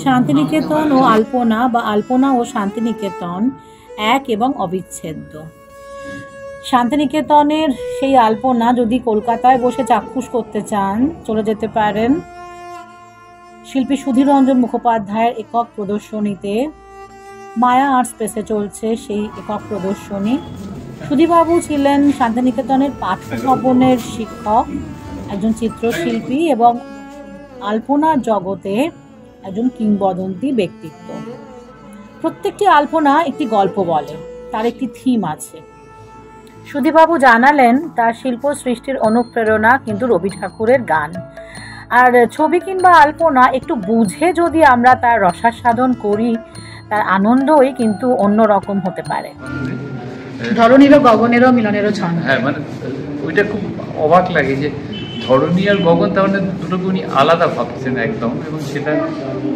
শান্তিনিকেতন ও আলপনা বা আলপনা ও শান্তিনিকেতন এক এবং অবিচ্ছেদ্য। শান্তিনিকেতনের সেই আলপনা যদি কলকাতায় বসে চাক্ষুষ করতে চান, চলে যেতে পারেন শিল্পী সুধীর রঞ্জন মুখোপাধ্যায়ের একক প্রদর্শনীতে। মায়া আর্ট স্পেসে চলছে সেই একক প্রদর্শনী। সুধীরবাবু ছিলেন শান্তিনিকেতনের পাঠ্যভবনের শিক্ষক, একজন চিত্রশিল্পী এবং আলপনার জগতে একজন কিংবদন্তি ব্যক্তিত্ব। প্রত্যেকটি আলপনা একটি গল্প বলে, তার একটি থিম আছে। সুধীরবাবু জানালেন তার শিল্প সৃষ্টির অনুপ্রেরণা কিন্তু রবি ঠাকুরের গান। আর ছবি কিংবা আলপনা একটু বুঝে যদি আমরা তার রসাস্বাদন করি, তার আনন্দই কিন্তু অন্যরকম হতে পারে। ধরণীরও গগনেরও মিলনেরও ছন্দ। হ্যাঁ, মানে ওইটা খুব অবাক লাগে যে ধরণী আর গগন, তার মানে দুটোকে উনি আলাদা ভাবছেন একদম, এবং সেটা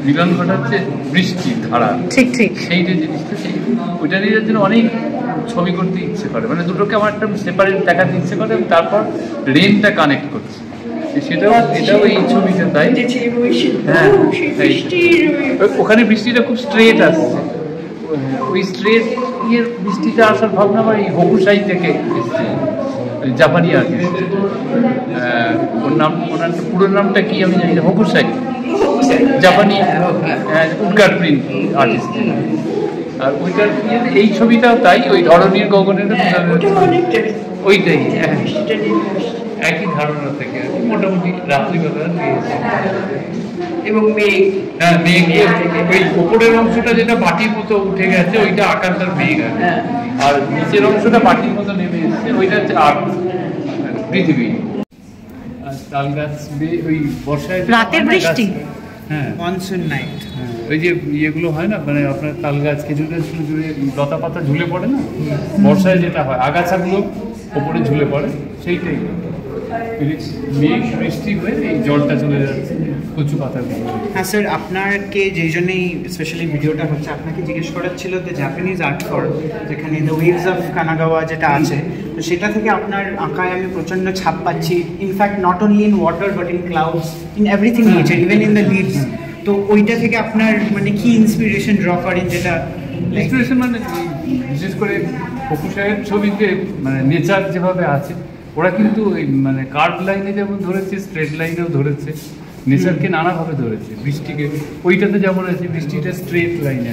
মিলন ঘটাচ্ছে বৃষ্টির ধারা। ঠিক ঠিক সেই যে জিনিসটা, সেই ওইটা নিয়ে জন্য অনেক ছবি করতে ইচ্ছে করে, মানে দুটোকে আমার একটা সেপারেট দেখাতে ইচ্ছে করে, এবং তারপর রেনটা কানেক্ট করছে। এটাও এই ছবিটা তাই। হ্যাঁ, ওখানে বৃষ্টিটা খুব স্ট্রেট আসছে, ওই স্ট্রেট ইয়ের বৃষ্টিটা আসার ভাবনা আমার এই হোকুসাই থেকে এসছে, জাপানি আর্টিস্ট। ওনার পুরো নামটা কি আমি জানি না, হোকুসাই, জাপানি উডকাট প্রিন্ট আর্টিস্ট। আর ওইটার এই ছবিটাও তাই, ওই ধরনীর গগনের ওইটাই একই ধারণা থেকে মোটামুটি রাত্রিবেলা পেয়েছে। এবং মেঘ, হ্যাঁ মেঘ, ওই উপরের অংশটা যেটা বাটির মতো উঠে গেছে ওইটা আকারটার মেঘ, আর নিচের অংশটা বাটির মতো নেমে এসছে, ওইটা হচ্ছে পৃথিবী। আর তাল গাছ ওই বর্ষায় রাতের বৃষ্টি, হ্যাঁ মনসুন নাইট, ওই যে ইয়েগুলো হয় না, মানে আপনার তাল গাছ খেজুর গাছগুলো জুড়ে লতা পাতা ঝুলে পড়ে না, বর্ষায় যেটা হয় আগাছাগুলো ওপরে ঝুলে পড়ে, সেইটাই মেঘ বৃষ্টি হয়ে এই জলটা চলে যাচ্ছে কচু পাতাগুলো। হ্যাঁ স্যার, আপনাকে যেই জন্যই স্পেশালি ভিডিওটা হচ্ছে, আপনাকে জিজ্ঞেস করার ছিল যে জাপানিজ আর্ট ফর্ম যেখানে দ্য ওয়েভস অফ কানাগাওয়া যেটা আছে, তো সেটা থেকে আপনার আঁকায় আমি প্রচণ্ড ছাপ পাচ্ছি। In fact not only in water but in clouds, in everything nature, even in the leaves. তো ওইটা থেকে আপনার মানে কি ইন্সপিরেশন ড্র করেন? যেটা ইন্সপিরেশন মানে বিশেষ করে হোকুসাইয়ের ছবিতে মানে নেচার যেভাবে আছে, ওরা কিন্তু ওই মানে কার্ভ লাইনে যেমন ধরেছে, স্ট্রেট লাইনেও ধরেছে, নেচারকে নানাভাবে ধরেছে। বৃষ্টিকে ওইটাতে যেমন আছে, বৃষ্টিটা স্ট্রেট লাইনে,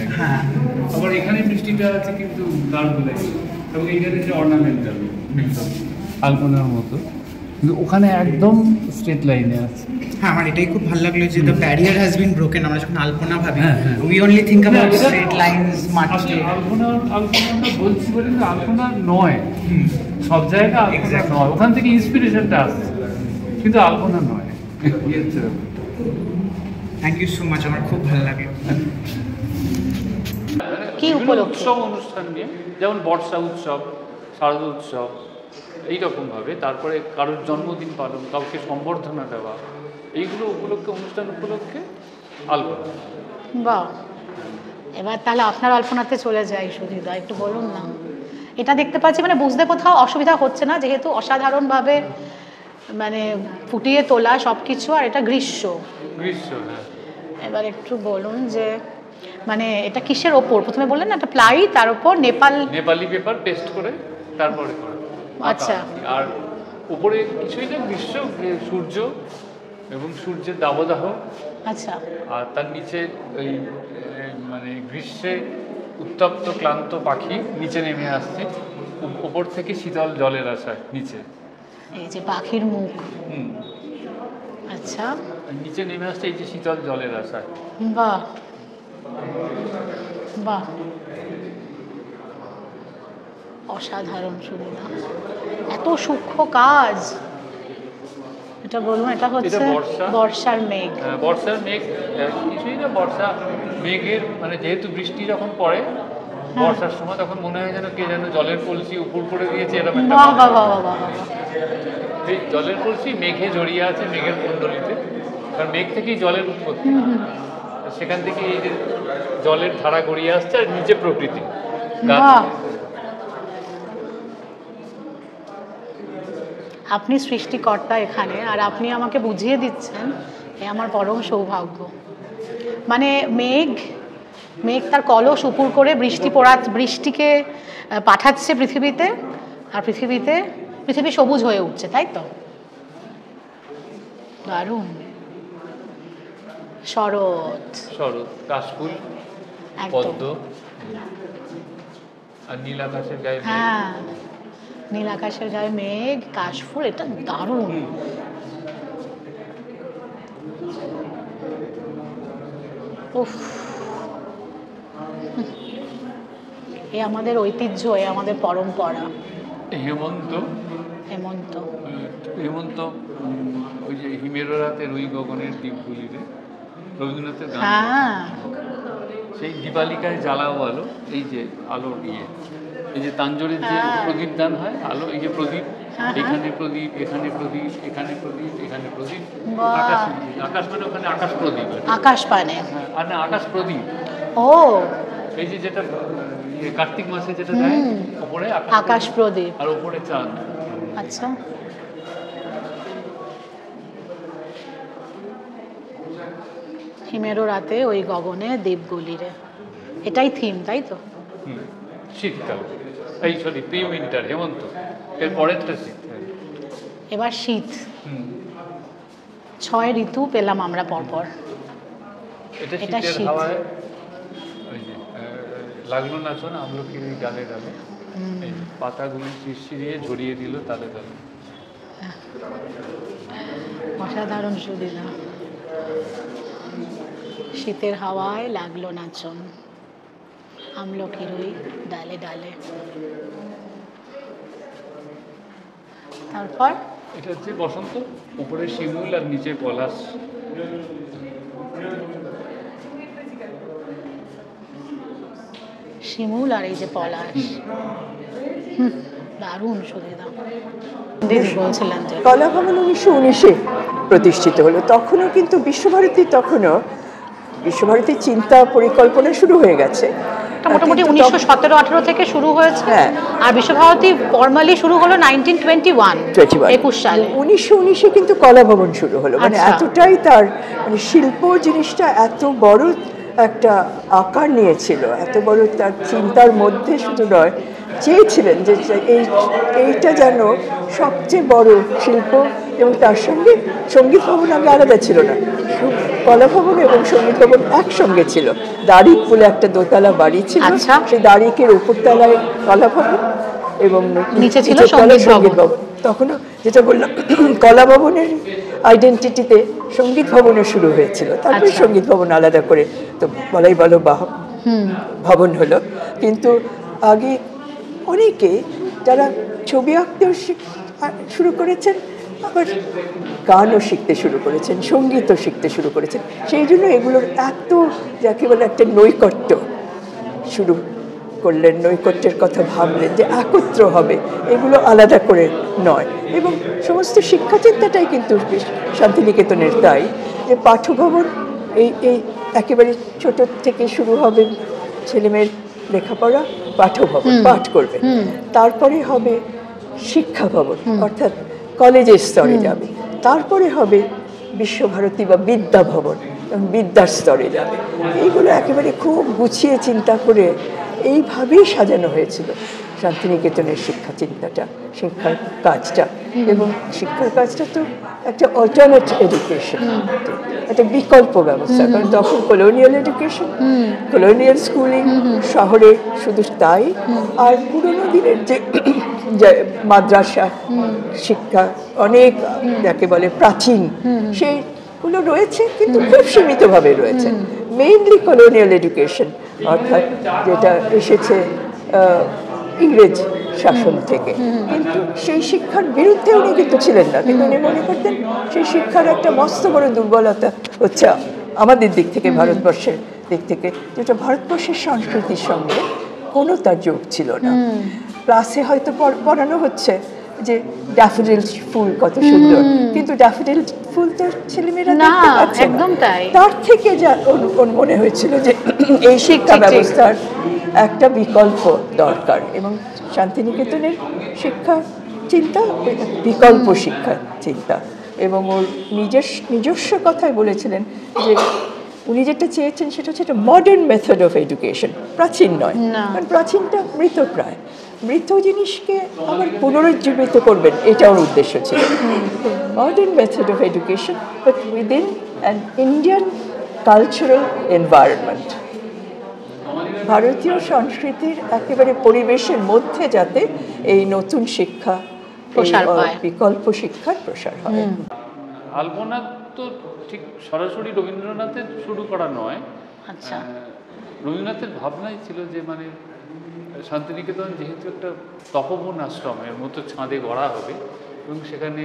আবার এখানে বৃষ্টিটা আছে কিন্তু কার্ভ লাইনে, এবং এইখানে যে অর্নামেন্টাল আলপনার মতো, কিন্তু ওখানে একদম স্ট্রেট লাইনে আছে। হ্যাঁ, আমার এটাই খুব ভালো লাগলো যে the barrier has been broken. আমরা যখন আলপনা ভাবি, we only think about straight lines, মাটি। আলপনা বলছি বলে কিন্তু আলপনা নয়, সব জায়গা আলপনা নয়, ওখান থেকে ইন্সপিরেশনটা আসছে, কিন্তু আলপনা নয়। থ্যাংক ইউ সো মাচ, আমার খুব ভালো লাগলো। কি উপলক্ষে? উৎসব অনুষ্ঠান নিয়ে, যেমন বর্ষা উৎসব, শারদ উৎসব, এইরকমভাবে, তারপরে কারোর জন্মদিন পালন, কাউকে সম্বর্ধনা দেওয়া, এইগুলো উপলক্ষে, অনুষ্ঠান উপলক্ষে আলপনা। বাহ, এবার তাহলে আপনার আলপনাতে চলে যাই। সুধীরদা, একটু বলুন না। এটা দেখতে পাচ্ছি, মানে বুঝতে কোথাও অসুবিধা হচ্ছে না, যেহেতু অসাধারণভাবে মানে ফুটিয়ে তোলা সব কিছু, আর এটা গ্রীষ্ম। হ্যাঁ। এবার একটু বলুন যে মানে এটা কিসের ওপর? প্রথমে বললেন না একটা প্লাই, তার উপর নেপালি পেপার পেস্ট করে তারপরে করে। আচ্ছা, আর উপরে কিছুই না, গ্রীষ্ম, সূর্য এবং সূর্যের দাবদাহ। আচ্ছা, আর তার নিচে ওই মানে গ্রীষ্মে উত্তপ্ত ক্লান্ত পাখি নিচে নেমে আসছে, উপর থেকে শীতল জলের আশায় নিচে, এই যে পাখির মুখ। আচ্ছা, নিচে নেমে আসছে এই যে শীতল জলের আশায়। বাহ বাহ, অসাধারণ। সুবিধা, এত সূক্ষ্ম কাজ। এটা বলুন, এটা হচ্ছে বর্ষার মেঘ। বর্ষার মেঘ কিছুই না, বর্ষা মেঘের মানে যেহেতু বৃষ্টি যখন পড়ে বর্ষার সময়, তখন মনে হয় যেন কে যেন জলের কলসি উপর করে দিয়েছে, এরকম একটা। এই জলের কলসি মেঘে জড়িয়ে আছে, মেঘের কুণ্ডলিতে, কারণ মেঘ থেকেই জলের উৎপত্তি, সেখান থেকে এই যে জলের ধারা গড়িয়ে আসছে, আর নিচে প্রকৃতি। আপনি সৃষ্টিকর্তা এখানে, আর আপনি আমাকে বুঝিয়ে দিচ্ছেন, এ আমার পরম সৌভাগ্য। মানে মেঘ তার কলস উপর করে বৃষ্টিকে পাঠাচ্ছে পৃথিবীতে, আর পৃথিবী সবুজ হয়ে উঠছে, তাই তো? দারুণ। শরৎ, কাশফুল, পদ্ম আর নীল আকাশের গায়ে মেঘ। হ্যাঁ, নীল আকাশের গায়ে মেঘ, কাশফুল, এটা দারুণ। উফ, এ আমাদের ঐতিহ্য, এ আমাদের পরম্পরা। হেমন্ত ওই যে হিমের রাতে রুই গগনের দ্বীপগুলিতে, রবীন্দ্রনাথের গান। সেই দিবালিকায় জ্বালাও আলো, এই যে আলোর এই যে তাঞ্জলির যে প্রদীপ দান হয়, আলো, এই যে প্রদীপ, এখানে প্রদীপ, এখানে প্রদীপ, এখানে প্রদীপ, এখানে প্রদীপ, আকাশ মানে ওখানে আকাশ প্রদীপ, আকাশ পানে, আর না আকাশ প্রদীপ। ও, এই যে যেটা কার্তিক মাসে যেটা দেয়, উপরে আকাশ প্রদীপ আর উপরে চাঁদ। আচ্ছা, হিমেরও রাতে ওই গগনে দ্বীপগুলিরে, এটাই থিম, তাই তো? শীতকাল, এই সরি প্রি উইন্টার, হেমন্ত, এর পরেরটা শীত। এবার শীত। 6 ঋতু পেলাম আমরা পরপর। এটা শীতের হাওয়ায় ওই যে লাগলো নাচন আমলকির গালে গালে, এই পাতাগুলি শিরশিরিয়ে ঝরিয়ে দিল তালে তালে। অসাধারণ সুবিধা। শীতের হাওয়ায় লাগলো নাচন আমলকির ওই ডালে ডালে। তারপর এটা হচ্ছে বসন্ত, উপরে শিমুল আর নিচে পলাশ। শিমুল আর এই যে পলাশ, দারুণ সুবিধা। দিদি বলছিলেন যে কলা ভবন 1919-এ প্রতিষ্ঠিত হলো। তখনও কিন্তু বিশ্বভারতীর চিন্তা পরিকল্পনা শুরু হয়ে গেছে। মোটামুটি 1917-18 থেকে শুরু হয়েছে। আর বিশ্বভারতী ফর্মালি শুরু হলো 1921 সালে। 1919-এ কিন্তু কলা ভবন শুরু হলো। মানে এতটাই তার মানে শিল্প জিনিসটা এত বড় একটা আকার নিয়েছিল, এত বড় তার চিন্তার মধ্যে শুধু নয়, চেয়েছিলেন যে এইটা যেন সবচেয়ে বড় শিল্প। এবং তার সঙ্গে সঙ্গীত ভবন আগে আলাদা ছিল না, কলা ভবন এবং সঙ্গীত ভবন একসঙ্গে ছিল। দারিক বলে একটা দোতলা বাড়ি ছিল, সেই দারিকের উপরতলায় কলা ভবন এবং নিচে ছিল সঙ্গীত ভবন। তখনও যেটা বললাম, কলা ভবনের আইডেন্টিটিতে সঙ্গীত ভবনও শুরু হয়েছিল, তারপরে সঙ্গীত ভবন আলাদা করে তো বলাই ভালো ভবন হলো। কিন্তু আগে অনেকে যারা ছবি আঁকতেও শুরু করেছেন, আবার গানও শিখতে শুরু করেছেন, সঙ্গীতও শিখতে শুরু করেছেন। সেই জন্য এগুলোর এত যাকে বলে একটা নৈকট্য শুরু করলেন, নৈকট্যের কথা ভাবলেন যে একত্র হবে, এগুলো আলাদা করে নয়। এবং সমস্ত শিক্ষাচিন্তাটাই কিন্তু শান্তিনিকেতনের তাই, যে পাঠভবন এই একেবারে ছোট থেকে শুরু হবে, ছেলেমেয়ের লেখাপড়া, পাঠভবন পাঠ করবে, তারপরে হবে শিক্ষা ভবন অর্থাৎ কলেজের স্তরে যাবে, তারপরে হবে বিশ্বভারতী বা বিদ্যা ভবন এবং বিদ্যার স্তরে যাবে। এইগুলো একেবারে খুব গুছিয়ে চিন্তা করে এইভাবেই সাজানো হয়েছিল শান্তিনিকেতনের শিক্ষা চিন্তাটা, শিক্ষার কাজটা। এবং শিক্ষার কাজটা তো একটা অল্টারনেট এডুকেশন, একটা বিকল্প ব্যবস্থা। কারণ তখন কলোনিয়াল এডুকেশন, কলোনিয়াল স্কুলিং শহরে শুধু তাই, আর পুরোনো দিনের যে মাদ্রাসা শিক্ষা অনেক যাকে বলে প্রাচীন, সেইগুলো রয়েছে কিন্তু খুব সীমিতভাবে রয়েছে। মেইনলি কলোনিয়াল এডুকেশন অর্থাৎ যেটা এসেছে ইংরেজ শাসন থেকে, কিন্তু সেই শিক্ষার বিরুদ্ধে উনি কিন্তু ছিলেন না। কিন্তু উনি মনে করতেন সেই শিক্ষার একটা মস্ত বড় দুর্বলতা হচ্ছে আমাদের দিক থেকে, ভারতবর্ষের দিক থেকে, যেটা ভারতবর্ষের সংস্কৃতির সঙ্গে কোনো তার যোগ ছিল না। ক্লাসে হয়তো পড়ানো হচ্ছে যে ড্যাফোডিল ফুল কত সুন্দর, কিন্তু ড্যাফোডিল ফুল তো ছেলেমেয়েরা দেখতে পাচ্ছে না। তার থেকে যা ওর মনে হয়েছিল যে এই শিক্ষা ব্যবস্থার একটা বিকল্প দরকার, এবং শান্তিনিকেতনের শিক্ষা চিন্তা বিকল্প শিক্ষা চিন্তা। এবং ওর নিজস্ব কথাই বলেছিলেন যে উনি যেটা চেয়েছেন সেটা হচ্ছে একটা মডার্ন মেথড অফ এডুকেশন, প্রাচীন নয়, কারণ প্রাচীনটা মৃতপ্রায়। মৃত জিনিসকে আবার পুনরুজ্জীবিত করবেন, এটা ওর উদ্দেশ্য ছিল। Modern method of education but within an Indian cultural environment, ভারতীয় সংস্কৃতির একেবারে পরিবেশের মধ্যে যাতে এই নতুন শিক্ষা, বিকল্প শিক্ষার প্রসার হয়। আলপনা তো ঠিক সরাসরি রবীন্দ্রনাথের শুরু করা নয়। আচ্ছা, রবীন্দ্রনাথের ভাবনাই ছিল যে মানে শান্তিনিকেতন যেহেতু একটা তপবন আশ্রমের মতো ছাদে গড়া হবে এবং সেখানে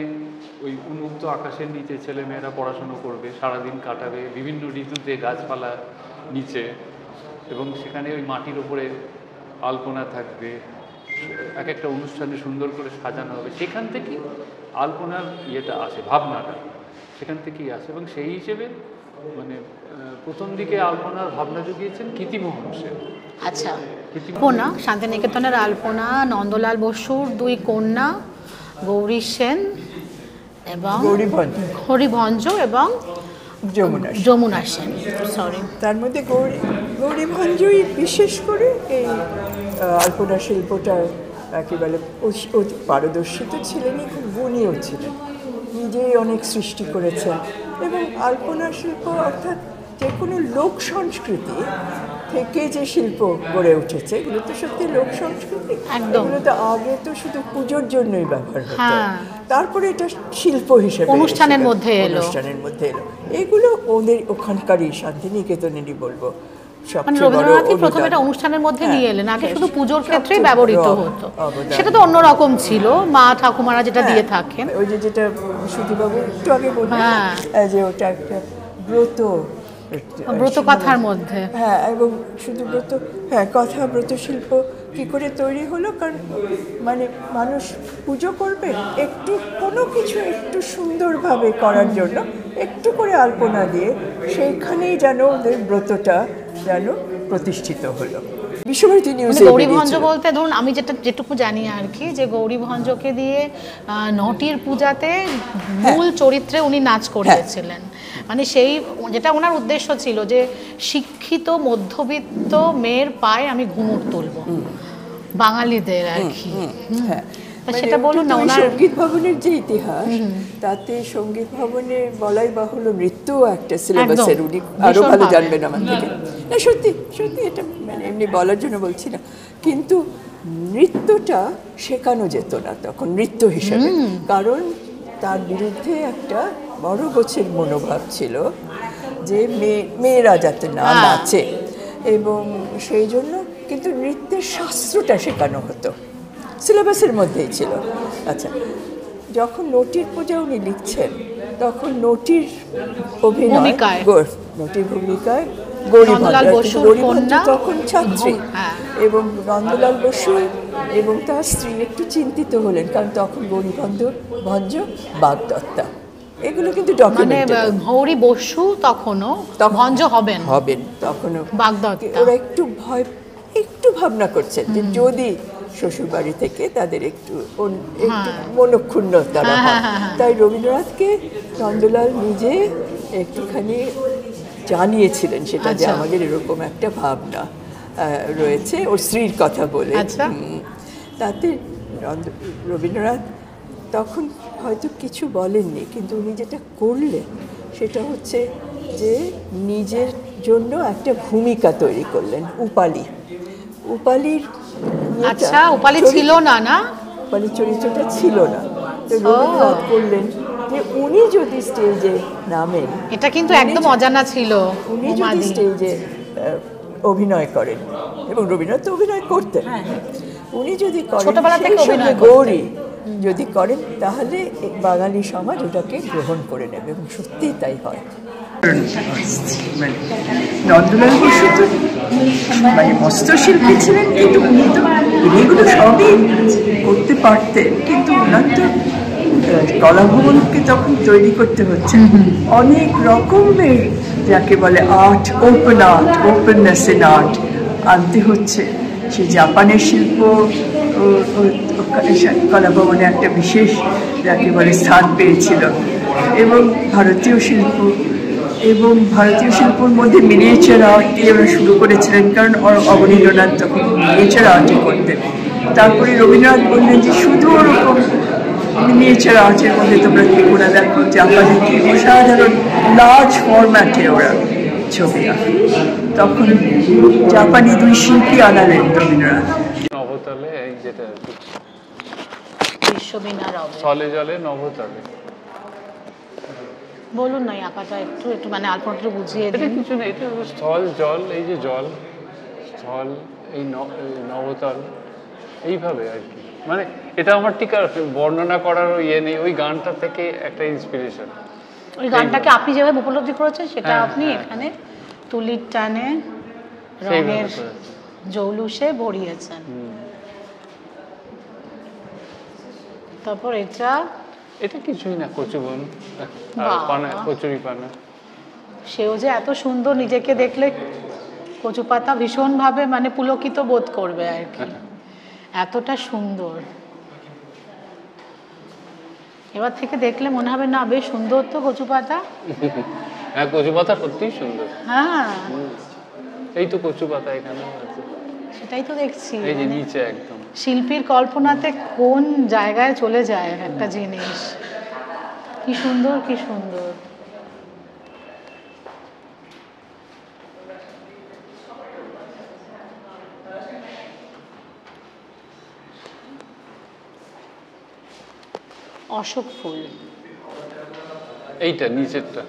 ওই উন্মুক্ত আকাশের নিচে ছেলেমেয়েরা পড়াশুনো করবে, সারাদিন কাটাবে বিভিন্ন ঋতুতে গাছপালা নিচে, এবং সেখানে ওই মাটির ওপরে আলপনা থাকবে, এক একটা অনুষ্ঠানে সুন্দর করে সাজানো হবে। সেখান থেকেই আলপনার ইয়েটা আসে, ভাবনাটা সেখান থেকেই আসে। এবং সেই হিসেবে মানে প্রথম দিকে আলপনার ভাবনা জুগিয়েছেন কীর্তিমোহন সেন। আচ্ছা, আলপনা, শান্তিনিকেতনের আলপনা নন্দলাল বসুর দুই কন্যা গৌরী সেন এবং হরিভঞ্জ এবং যমুনা সেন, সরি, তার মধ্যে গৌরীভঞ্জই বিশেষ করে এই আলপনা শিল্পটার একেবারে পারদর্শী তো ছিলেনই, খুব গুণীও ছিলেন, নিজেই অনেক সৃষ্টি করেছেন। এবং আলপনা শিল্প অর্থাৎ যে কোনো লোক সংস্কৃতি থেকে যে শিল্প গড়ে উঠেছে, এগুলো তো সত্যি লোক সংস্কৃতি, এগুলো তো আগে তো শুধু পুজোর জন্যই ব্যবহার হতো, তারপরে এটা শিল্প হিসেবে অনুষ্ঠানের মধ্যে এলো। এগুলো ওদের ওখানকারই শান্তিনিকেতনেরই বলবো অনুষ্ঠানের মধ্যে নিয়ে এলেন, আগে শুধু পুজোর ক্ষেত্রেই ব্যবহৃত হতো, সেটা তো অন্যরকম ছিল, মা ঠাকুমারা যেটা দিয়ে থাকেন। ওই যে যেটা সুধীবাবু একটু আগে বললেন যে ওটা একটা ব্রত কথার মধ্যে, হ্যাঁ, এবং শুধু ব্রত, হ্যাঁ, কথা ব্রত শিল্প কি করে তৈরি হলো, কারণ মানে মানুষ পুজো করবে, একটু কোনো কিছু একটু সুন্দরভাবে করার জন্য একটু করে আলপনা দিয়ে সেইখানেই যেন ওদের ব্রতটা যেন প্রতিষ্ঠিত হলো। গৌরীভঞ্জ বলতে ধরুন আমি যেটুকু জানি আর কি, যে গৌরীভঞ্জকে দিয়ে নটির পূজাতে মূল চরিত্রে উনি নাচ করিয়েছিলেন, মানে সেই যেটা ওনার উদ্দেশ্য ছিল যে শিক্ষিত মধ্যবিত্ত মেয়ের পায়ে আমি ঘুমুর তুলব বাঙালিদের আর কি। সেটা বলুন না, ওনার সঙ্গীত ভবনের যে ইতিহাস, তাতে সঙ্গীত ভবনে বলাই বাহুল্য নৃত্য একটা সিলেবাসের, উনি আরো ভালো জানবেন আমার থেকে। না, সত্যি সত্যি এটা মানে এমনি বলার জন্য বলছি না, কিন্তু নৃত্যটা শেখানো যেত না তখন নৃত্য হিসেবে, কারণ তার বিরুদ্ধে একটা বড় গোছের মনোভাব ছিল যে মেয়েরা যাতে না নাচে, এবং সেই জন্য কিন্তু নৃত্যের শাস্ত্রটা শেখানো হতো, সিলেবাসের মধ্যেই ছিল। আচ্ছা, যখন নটির পূজা উনি লিখছেন তখন নটির ভূমিকায় গৌরীভঞ্জ তখন ছাত্রী, এবং নন্দলাল বসু এবং তার স্ত্রী একটু চিন্তিত হলেন, কারণ তখন গৌরীভঞ্জ বাগদত্তা, এগুলো কিন্তু ডকুমেন্টেড। গৌরী বসু তখনও ভঞ্জ হবেন তখনও বাগদত্তা, ওরা একটু ভাবনা করছেন যে যদি শ্বশুরবাড়ি থেকে তাদের একটু মনক্ষুণ্ণতা হয়, তাই রবীন্দ্রনাথকে নন্দলাল নিজে একটুখানি জানিয়েছিলেন সেটা, যে আমাদের এরকম একটা ভাবনা রয়েছে, ওর স্ত্রীর কথা বলে। তাতে রবীন্দ্রনাথ তখন হয়তো কিছু বলেননি, কিন্তু উনি যেটা করলেন সেটা হচ্ছে যে নিজের জন্য একটা ভূমিকা তৈরি করলেন, উপালির ছিল না, উপালির চরিত্রটা ছিল না, তো রবীন্দ্রনাথ করলেন যে উনি যদি স্টেজে নামেন, এটা কিন্তু একদম অজানা ছিল, উনি যদি স্টেজে অভিনয় করেন, এবং রবীন্দ্রনাথ অভিনয় করতেন, উনি যদি করেন গৌরী যদি করেন, তাহলে বাঙালি সমাজ ওটাকে গ্রহণ করে নেবে, এবং সত্যি তাই হয়। নন্দলাল বসু তো মানে হস্তশিল্পী ছিলেন, কিন্তু উনি তো এগুলো সবই করতে পারতেন, কিন্তু ওনার তো কলাভবনকে তখন তৈরি করতে হচ্ছে অনেক রকমের, যাকে বলে আর্ট, ওপেননেস ইন আর্ট আনতে হচ্ছে। সেই জাপানের শিল্প কলাভবনে একটা বিশেষ যাকে বলে স্থান পেয়েছিল, এবং ভারতীয় শিল্প এবং ভারতীয় শিল্পর মধ্যে মিনিয়েচার আর্ট দিয়ে ওরা শুরু করেছিলেন, কারণ অবনীন্দ্রনাথ তখন মিনিয়েচার আর্টই করতেন। তারপরে রবীন্দ্রনাথ বললেন যে শুধু ওরকম মিনিয়েচার আর্টের মধ্যে তোমরা কি করে দেখো, জাপানি কি অসাধারণ লার্জ ফরম্যাটে ওরা ছবি আঁকে। তখন জাপানি 2 শিল্পী আনালেন রবীন্দ্রনাথ। নবতলে এই যেটা বিশ্ববিনা রবে। স্থলে জলে নবতলে। বলুন না এই আঁকাটা একটু একটু মানে আলপনা একটু বুঝিয়ে এটা দিন। কিছু না, এটা স্থল জল, এই যে জল স্থল এই নবতল এইভাবে আর কি। মানে এটা আমার ঠিক আর বর্ণনা করার ইয়ে নেই, ওই গানটা থেকে একটা ইন্সপিরেশন। ওই গানটাকে আপনি যেভাবে উপলব্ধি করেছেন সেটা হ্যাঁ, আপনি হ্যাঁ। এখানে তুলির টানে সেইভাবে রঙের করেছি। জৌলুসে ভরিয়েছেন। তারপর এটা এটা কিছুই না, কচুবন আর বাহ। পানা, কচুরি পানা। সেও যে এত সুন্দর, নিজেকে দেখলে কচু পাতা ভীষণভাবে মানে পুলকিত বোধ করবে আর কি, এতটা সুন্দর। এবার থেকে দেখলে মনে হবে না বেশ সুন্দর তো কচু পাতা। হ্যাঁ, কচু পাতা সত্যিই সুন্দর। হ্যাঁ এই তো কচু পাতা এখানে আছে, সেটাই তো দেখছি। এই যে মানে নিচে একদম। শিল্পীর কল্পনাতে কোন জায়গায় চলে যায় একটা জিনিস, কি সুন্দর কি সুন্দর। অশোক ফুল, এইটা নিচেরটা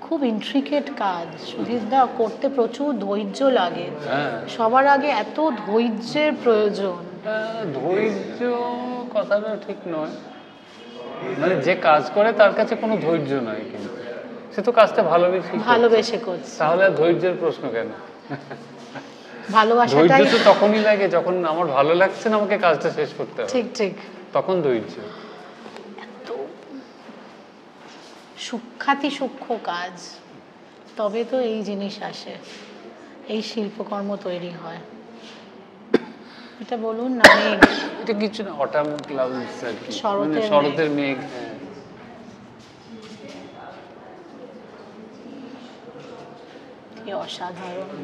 খুব ইন্ট্রিকেট কাজ সুধীরদা, করতে প্রচুর ধৈর্য লাগে। হ্যাঁ। সবার আগে এত ধৈর্যের প্রয়োজন। ধৈর্য কথাটা ঠিক নয়, মানে যে কাজ করে তার কাছে কোনো ধৈর্য নয়, কিন্তু সে তো কাজটা ভালোবেসে করছে, তাহলে আর ধৈর্যের প্রশ্ন কেন? ভালোবাসাটাই ধৈর্য তো তখনই লাগে যখন আমার ভালো লাগছে না, আমাকে কাজটা শেষ করতে হবে, ঠিক ঠিক তখন ধৈর্য। এত সূক্ষ্ম কাজ, তবে তো এই জিনিস আসে, এই শিল্পকর্ম তৈরি হয়। এটা বলুন না, মেঘ, এটা কিছু না, অটাম ক্লাউডস আর কি, শরতের মানে শরতের মেঘ। হ্যাঁ, কি অসাধারণ।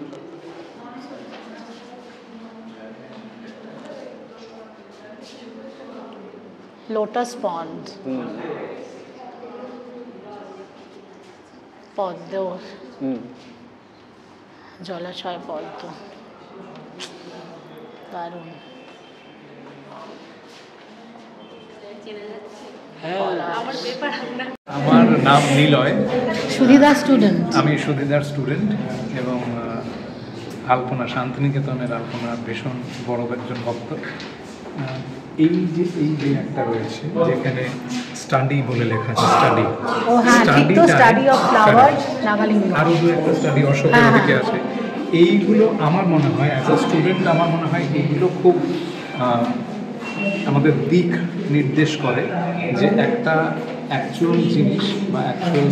লোটাস পন্ড, পদ্ম, জলাশয় পদ্ম, দারুণ। আমার নাম নিলয়, সুধীদা স্টুডেন্ট। আমি সুধীদার স্টুডেন্ট এবং আলপনা শান্তিনিকেতনের আলপনার ভীষণ বড় একজন ভক্ত। এই যে একটা রয়েছে যেখানে স্টাডি বলে লেখা আছে, স্টাডি, ও হ্যাঁ ঠিক তো, স্টাডি অফ ফ্লাওয়ার নাগালিঙ্গ। আরও দু একটা স্টাডি অশোকের দিকে আছে। এইগুলো আমার মনে হয় অ্যাজ আ স্টুডেন্ট, আমার মনে হয় এইগুলো খুব আমাদের দিক নির্দেশ করে যে একটা অ্যাকচুয়াল জিনিস বা অ্যাকচুয়াল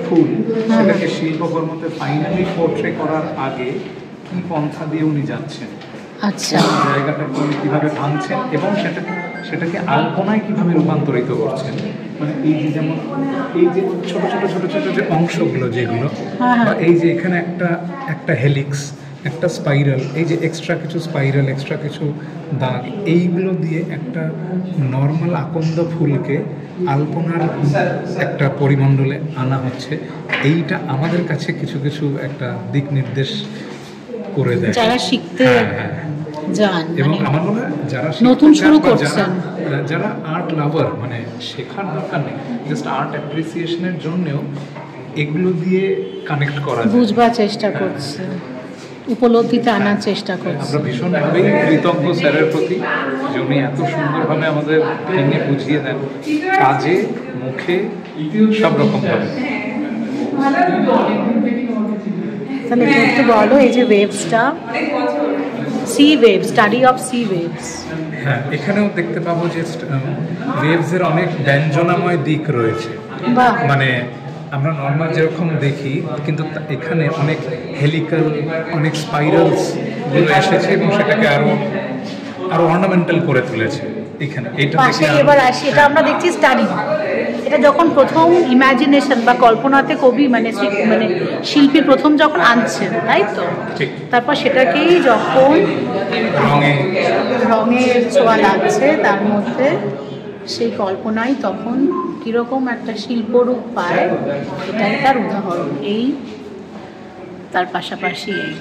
ফুল, সেটাকে শিল্পকর্মতে ফাইনালি পোর্ট্রে করার আগে কী পন্থা দিয়ে উনি যাচ্ছেন, আচ্ছা, জায়গাটাকে উনি কীভাবে ভাঙছেন এবং সেটাকে আলপনায় কীভাবে রূপান্তরিত করছেন। মানে এই যে যেমন এই যে ছোট ছোট যে অংশগুলো যেগুলো, বা এই যে এখানে একটা হেলিক্স, একটা স্পাইরাল, এই যে এক্সট্রা কিছু স্পাইরাল, এক্সট্রা কিছু দাগ, এইগুলো দিয়ে একটা নর্মাল আকন্দ ফুলকে আলপনার একটা পরিমণ্ডলে আনা হচ্ছে। এইটা আমাদের কাছে কিছু কিছু একটা দিক নির্দেশ করে দেয় যারা শিখতে যান, এবং মানে আমার মনে হয় যারা নতুন শুরু করছেন, যারা আর্ট লাভার, মানে শেখার দরকার নেই, জাস্ট আর্ট অ্যাপ্রিসিয়েশনের জন্যেও এগুলো দিয়ে কানেক্ট করা যায়, বুঝবার চেষ্টা করছে, উপলব্ধিতে আনার চেষ্টা করছে। আমরা ভীষণভাবেই কৃতজ্ঞ স্যারের প্রতি যে উনি এত সুন্দরভাবে আমাদের ভেঙে বুঝিয়ে দেন, কাজে মুখে সব রকমভাবে। তাহলে একটু বলো, এই যে ওয়েভসটা, sea wave, study of sea waves. হ্যাঁ, এখানেও দেখতে পাবো যে ওয়েভসের অনেক ব্যঞ্জনাময় দিক রয়েছে। বাহ, মানে আমরা নর্মাল যেরকম দেখি, কিন্তু এখানে অনেক হেলিক্যাল, অনেক স্পাইরালস গুলো এসেছে এবং সেটাকে আরো অর্নামেন্টাল করে তুলেছে। এখানে এটা পাশে এবার আসি, এটা আমরা দেখছি স্টাডি। এটা যখন প্রথম ইমাজিনেশন বা কল্পনাতে কবি মানে শিল্পী প্রথম যখন আনছেন, তাই তো? ঠিক। তারপর সেটাকেই যখন রঙের ছোঁয়া লাগছে তার মধ্যে, সেই কল্পনাই তখন কীরকম একটা শিল্পরূপ পায়, এটাই তার উদাহরণ। এই তার পাশাপাশি এই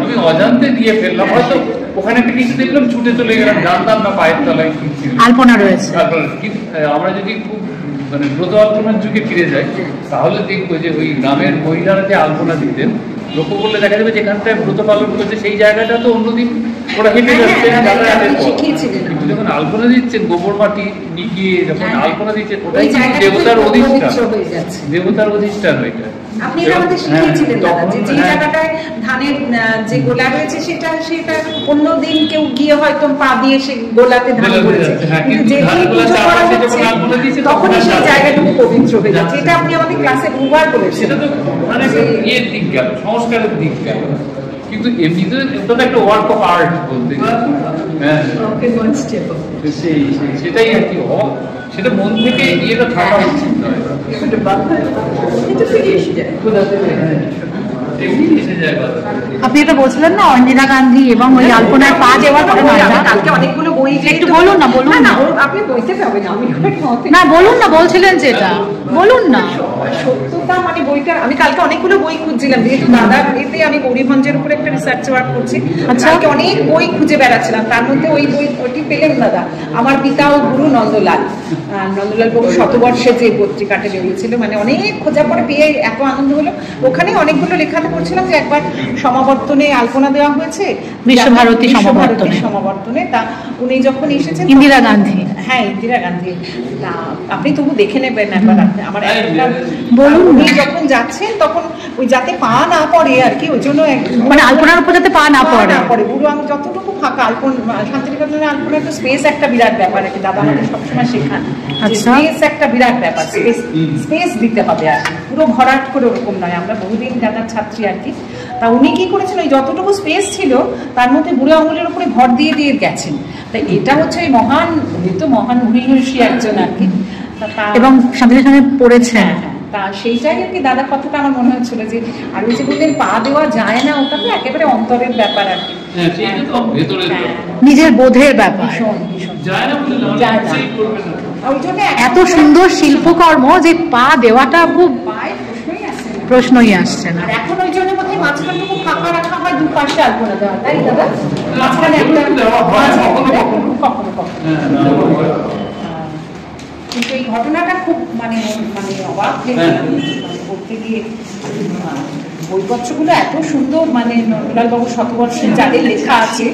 আমি অজান্তে দিয়ে ফেললাম, হয়তো ওখানে একটা কিছু দেখলাম, ছুটে চলে গেলাম, জানতাম না পায়ের তলায় কি ছিল। আলপনা রয়েছে। আমরা যদি খুব মানে ব্রত আলপনার যুগে ফিরে যাই, তাহলে দেখবো যে ওই গ্রামের মহিলারা যে আলপনা দিতেন, লক্ষ্য করলে দেখা যাবে যেখানটায় ব্রত পালন করছে সেই জায়গাটা তো অন্যদিন ওরা হেঁটে যাচ্ছে, কিন্তু যখন আলপনা দিচ্ছেন গোবর মাটি নিকিয়ে যখন আলপনা দিচ্ছেন, ওটাই কিন্তু দেবতার অধিষ্ঠান, দেবতার অধিষ্ঠান ওইটা। আপনি এটা আমাদের শিখিয়েছিলেন দাদা, যে যে জায়গাটায় ধানের যে গোলা রয়েছে সেটা অন্য দিন কেউ গিয়ে হয়তো পা দিয়ে সে গোলাতে ধান করেছে, কিন্তু যেদিন পুজো করা হচ্ছে তখনই সেই জায়গাটুকু পবিত্র হয়ে যাচ্ছে। এটা আপনি আমাদের ক্লাসে দুবার বলেছেন। সেটা তো মানে ইয়ের দিক গেল, সংস্কারের দিক গেল, কিন্তু এমনিতে এটা তো একটা ওয়ার্ক অফ আর্ট বলতে গেলে। হ্যাঁ, সেটাই আর কি, সেটা মন থেকে ইয়েটা থাকা উচিত নয়। আপনি এটা বলছিলেন না ইন্দিরা গান্ধী এবং ওই আলপনার পা দেওয়ার ঘটনা, কালকে অনেকগুলো বই একটু বলুন না, বলুন না। আপনি বইতে পাবেন, আমি না বলুন না, বলছিলেন যেটা বলুন না। সত্যতা মানে বইটা আমি কালকে অনেকগুলো বই খুঁজছিলাম, যেহেতু দাদার এতে আমি গৌরীভঞ্জের উপরে একটা রিসার্চ ওয়ার্ক করছি। কালকে অনেক বই খুঁজে বেড়াচ্ছিলাম, তার মধ্যে ওইটি পেলেন দাদা, আমার পিতা ও গুরু নন্দলাল বাবু শতবর্ষে যে পত্রিকাটা বেরিয়েছিল, মানে অনেক খোঁজার পরে পেয়ে এত আনন্দ হলো। ওখানে অনেকগুলো লেখাতে পড়ছিলাম যে একবার সমাবর্তনে আলপনা দেওয়া হয়েছে, বিশ্বভারতী সমাবর্তনে, তা উনি যখন এসেছেন ইন্দিরা গান্ধী, হ্যাঁ ইন্দিরা গান্ধী, তা আপনি তবু দেখে নেবেন একবার। আমার বলুন, উনি যখন যাচ্ছেন তখন ওই যাতে পা না পড়ে আর কি, ওই জন্য মানে আলপনার উপর যাতে পা না পড়ে পুরো আমি যতটুকু ফাঁকা শান্তিনিকেতনের আলপনার তো স্পেস একটা বিরাট ব্যাপার আর কি, দাদা আমাদের সবসময় শেখান স্পেস একটা বিরাট ব্যাপার, স্পেস দিতে হবে আর কি, পুরো ভরাট করে ওরকম নয়। আমরা বহুদিন দাদার ছাত্রী আর কি, তা উনি কি করেছেন ওই যতটুকু স্পেস ছিল তার মধ্যে বুড়ো আঙুলের উপরে ভর দিয়ে দিয়ে গেছেন। তাই এটা হচ্ছে ওই মহান মহিষী একজন আর কি, এবং শান্তিনিকেতনে পড়েছেন। তা সেইটাই আর কি দাদার কথাটা আমার মনে হচ্ছিল যে, আর ওই যে বললেন পা দেওয়া যায় না, ওটা তো একেবারে অন্তরের ব্যাপার আর কি, নিজের বোধের ব্যাপার। এত সুন্দর শিল্পকর্ম যে পা দেওয়াটা খুব প্রশ্নই আসছে না। আর এখন ওই জন্য বোধহয় মাঝখানটুকু ফাঁকা রাখা হয়, দুপাশে আলপনা দেওয়া, তাই দাদা? মাঝখানে একটা কখনো কিন্তু এই ঘটনাটা খুব মানে অবাক করতে গিয়ে, বইপত্রগুলো এত সুন্দর, মানে নন্দলাল বাবু শতবর্ষের যাদের লেখা আছে,